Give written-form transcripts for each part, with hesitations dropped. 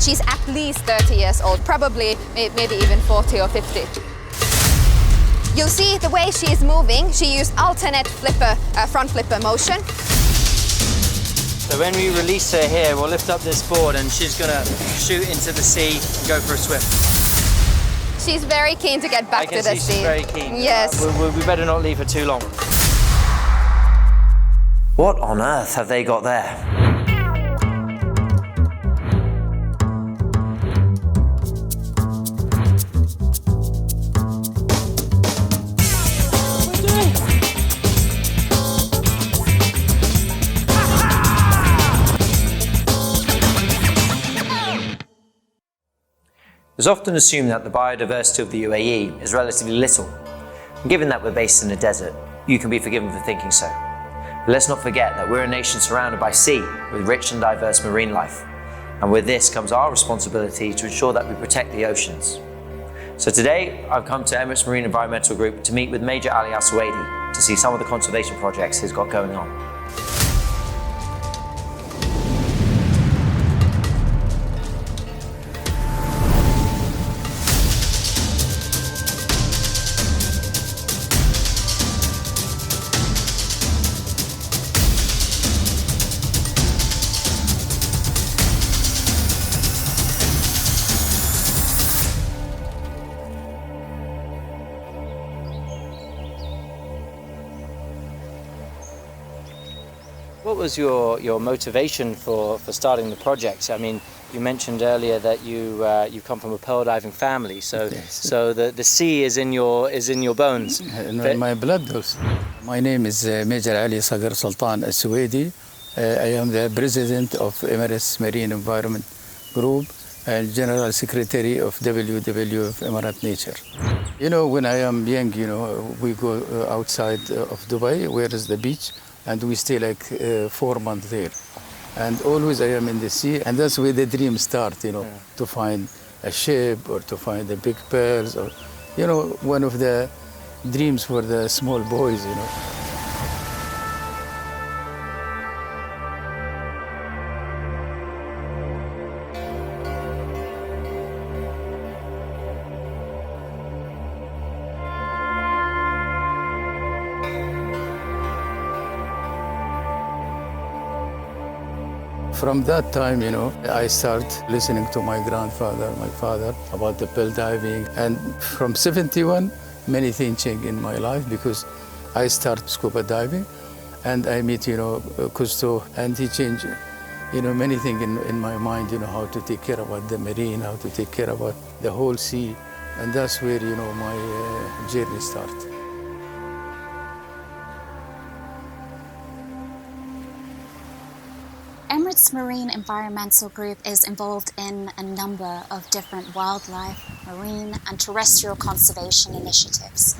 She's at least 30 years old, probably maybe even 40 or 50. You'll see the way she is moving, she used alternate flipper, front flipper motion. So when we release her here, we'll lift up this board and she's gonna shoot into the sea and go for a swim. She's very keen to get back to the sea. She's very keen. Yes. We better not leave her too long. What on earth have they got there? It's often assumed that the biodiversity of the UAE is relatively little. And given that we're based in a desert, you can be forgiven for thinking so. But let's not forget that we're a nation surrounded by sea with rich and diverse marine life. And with this comes our responsibility to ensure that we protect the oceans. So today, I've come to Emirates Marine Environmental Group to meet with Major Ali Al Suwaidi to see some of the conservation projects he's got going on. What was your motivation for starting the project? I mean, you mentioned earlier that you come from a pearl diving family, so Yes. so the sea is in your bones. In my blood also. My name is Major Ali Sultan Al Suwaidi. I am the president of Emirates Marine Environment Group and General Secretary of WW of Emirate Nature. You know, when I am young, you know, we go outside of Dubai, where is the beach, and we stay like 4 months there. And always I am in the sea, and that's where the dream starts, you know, to find a ship or to find the big pearls, or, you know, one of the dreams for the small boys, you know. From that time, you know, I start listening to my grandfather, my father, about the pearl diving. And from 71, many things changed in my life because I start scuba diving and I meet, you know, Cousteau, and he changed, you know, many things in my mind, you know, how to take care about the marine, how to take care about the whole sea. And that's where, you know, my journey started. Emirates Marine Environmental Group is involved in a number of different wildlife, marine and terrestrial conservation initiatives.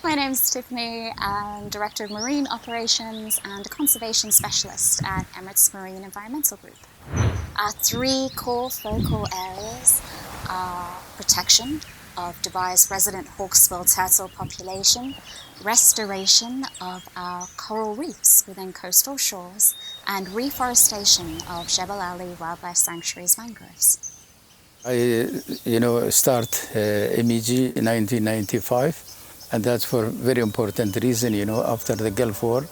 My name is Tiffany. I'm Director of Marine Operations and a Conservation Specialist at Emirates Marine Environmental Group. Our three core focal areas are protection of Dubai's resident hawksbill turtle population, restoration of our coral reefs within coastal shores, and reforestation of Jebel Ali Wildlife Sanctuary's mangroves. I, you know, start MEG in 1995, and that's for a very important reason, you know, after the Gulf War,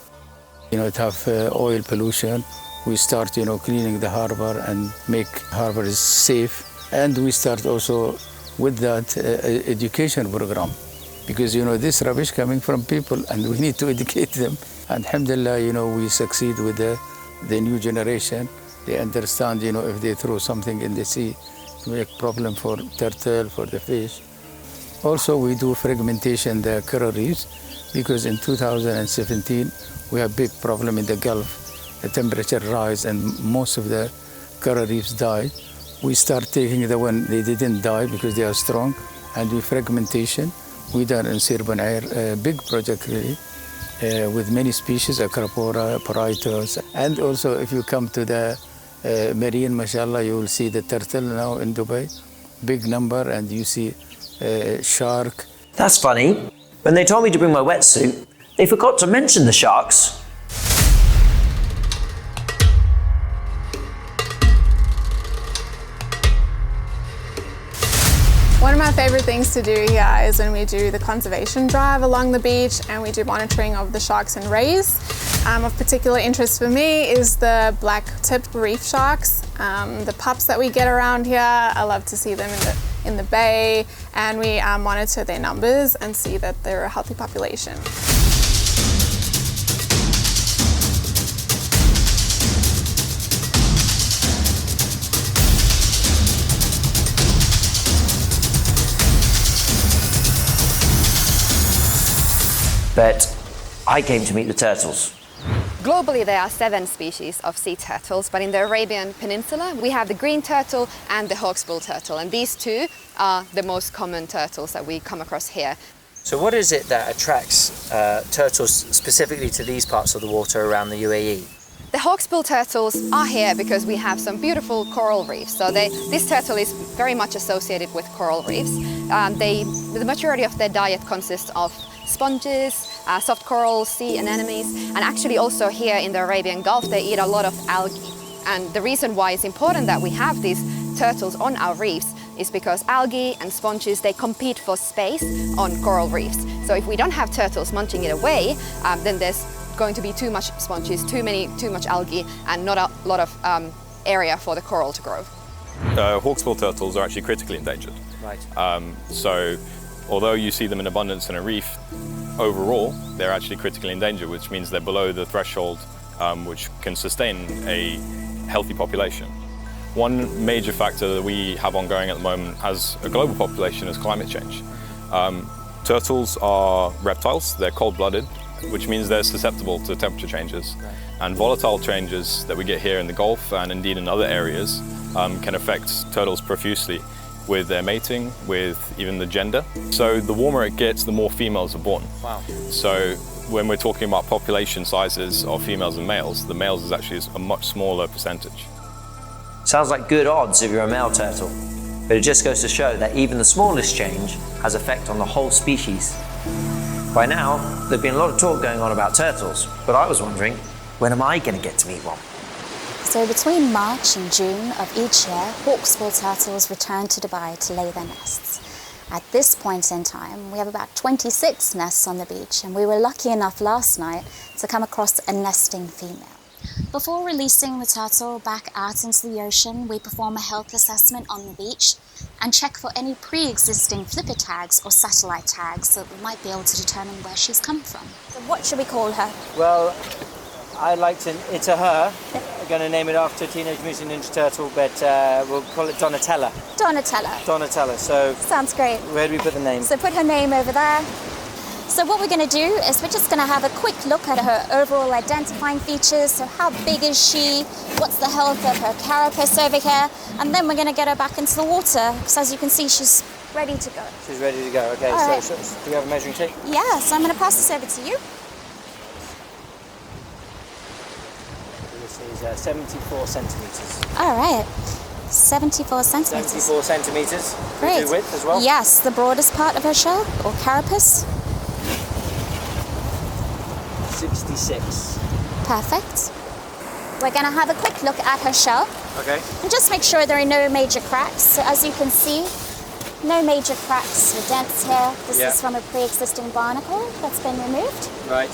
you know, it have oil pollution. We start, you know, cleaning the harbor and make harbors safe. And we start also with that education program, because, you know, this rubbish coming from people and we need to educate them. And alhamdulillah, you know, we succeed with the new generation. They understand, you know, if they throw something in the sea, it make problem for turtle, for the fish. Also, we do fragmentation, the coral reefs, because in 2017, we have big problem in the Gulf. The temperature rise and most of the coral reefs die. We start taking the one they didn't die because they are strong, and we fragmentation. We done in Sirban Air a big project really, with many species, Acropora, Poritos. And also if you come to the marine, mashallah, you will see the turtle now in Dubai, big number, and you see shark. That's funny. When they told me to bring my wetsuit, they forgot to mention the sharks. One of my favourite things to do here is when we do the conservation drive along the beach and we do monitoring of the sharks and rays. Of particular interest for me is the black-tipped reef sharks. The pups that we get around here, I love to see them in the bay, and we monitor their numbers and see that they're a healthy population. But I came to meet the turtles. Globally, there are 7 species of sea turtles, but in the Arabian Peninsula, we have the green turtle and the hawksbill turtle, and these two are the most common turtles that we come across here. So what is it that attracts turtles specifically to these parts of the water around the UAE? The hawksbill turtles are here because we have some beautiful coral reefs. So this turtle is very much associated with coral reefs. The majority of their diet consists of sponges, soft corals, sea anemones, and actually also here in the Arabian Gulf they eat a lot of algae. And the reason why it's important that we have these turtles on our reefs is because algae and sponges, they compete for space on coral reefs. So if we don't have turtles munching it away, then there's going to be too much sponges, too much algae, and not a lot of area for the coral to grow. Hawksbill turtles are actually critically endangered. Right. So although you see them in abundance in a reef, overall they're actually critically endangered, which means they're below the threshold which can sustain a healthy population. One major factor that we have ongoing at the moment as a global population is climate change. Turtles are reptiles, they're cold-blooded, which means they're susceptible to temperature changes. And volatile changes that we get here in the Gulf and indeed in other areas can affect turtles profusely with their mating, with even the gender. So the warmer it gets, the more females are born. Wow. So when we're talking about population sizes of females and males, the males is actually a much smaller percentage. Sounds like good odds if you're a male turtle, but it just goes to show that even the smallest change has effect on the whole species. By now, there's been a lot of talk going on about turtles, but I was wondering, when am I going to get to meet one? So between March and June of each year, hawksbill turtles return to Dubai to lay their nests. At this point in time, we have about 26 nests on the beach, and we were lucky enough last night to come across a nesting female. Before releasing the turtle back out into the ocean, we perform a health assessment on the beach and check for any pre-existing flipper tags or satellite tags so that we might be able to determine where she's come from. So what should we call her? Well, it's a her. We're going to name it after Teenage Mutant Ninja Turtle, but we'll call it Donatella. Donatella. Donatella, so... Sounds great. Where do we put the name? So put her name over there. So what we're going to do is we're just going to have a quick look at her overall identifying features. So how big is she? What's the health of her carapace over here? And then we're going to get her back into the water because as you can see, she's ready to go. She's ready to go, okay. All So right. do we have a measuring tape? Yeah, so I'm going to pass this over to you. This is 74 centimetres. All right. 74 centimeters. 74 centimetres. Great. We do width as well? Yes, the broadest part of her shell or carapace. 66. Perfect. We're going to have a quick look at her shell. Okay. And just make sure there are no major cracks. So as you can see, no major cracks or dents here. This is from a pre-existing barnacle that's been removed. Right.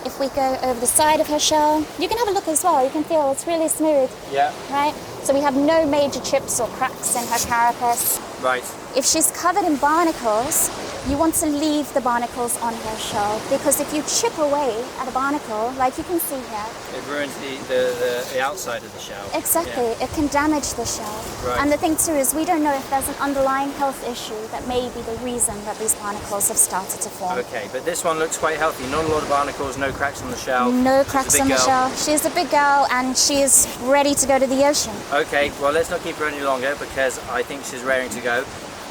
If we go over the side of her shell, you can have a look as well. You can feel it's really smooth. Yeah. Right? So we have no major chips or cracks in her carapace. Right. If she's covered in barnacles, you want to leave the barnacles on her shell because if you chip away at a barnacle, like you can see here, It ruins the outside of the shell. exactly, it can damage the shell. Right. And the thing too is we don't know if there's an underlying health issue that may be the reason that these barnacles have started to form. Okay, but this one looks quite healthy. Not a lot of barnacles, no cracks on the shell. No She's a cracks big on the girl. shell. She's a big girl and she is ready to go to the ocean. Okay, well let's not keep her any longer because I think she's raring to go.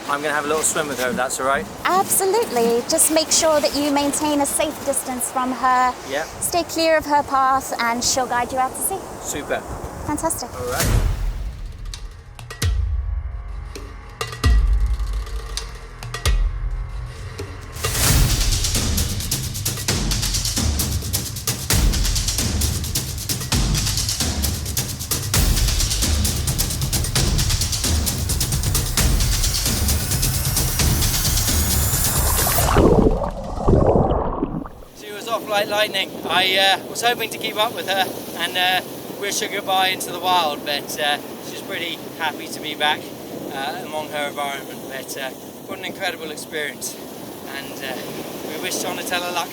I'm going to have a little swim with her if that's all right. Absolutely. Just make sure that you maintain a safe distance from her. Yeah. Stay clear of her path and she'll guide you out to sea. Super. Fantastic. All right. like lightning. I was hoping to keep up with her and wish her goodbye into the wild, but she's pretty happy to be back among her environment. But what an incredible experience, and we wish Donatella luck.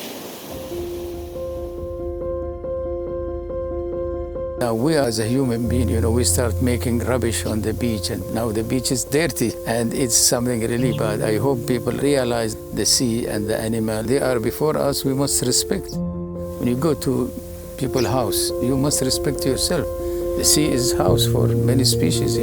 Now we as a human being, we start making rubbish on the beach, and now the beach is dirty, and it's something really bad. I hope people realize the sea and the animal, they are before us, we must respect. When you go to people's house, you must respect yourself. The sea is house for many species,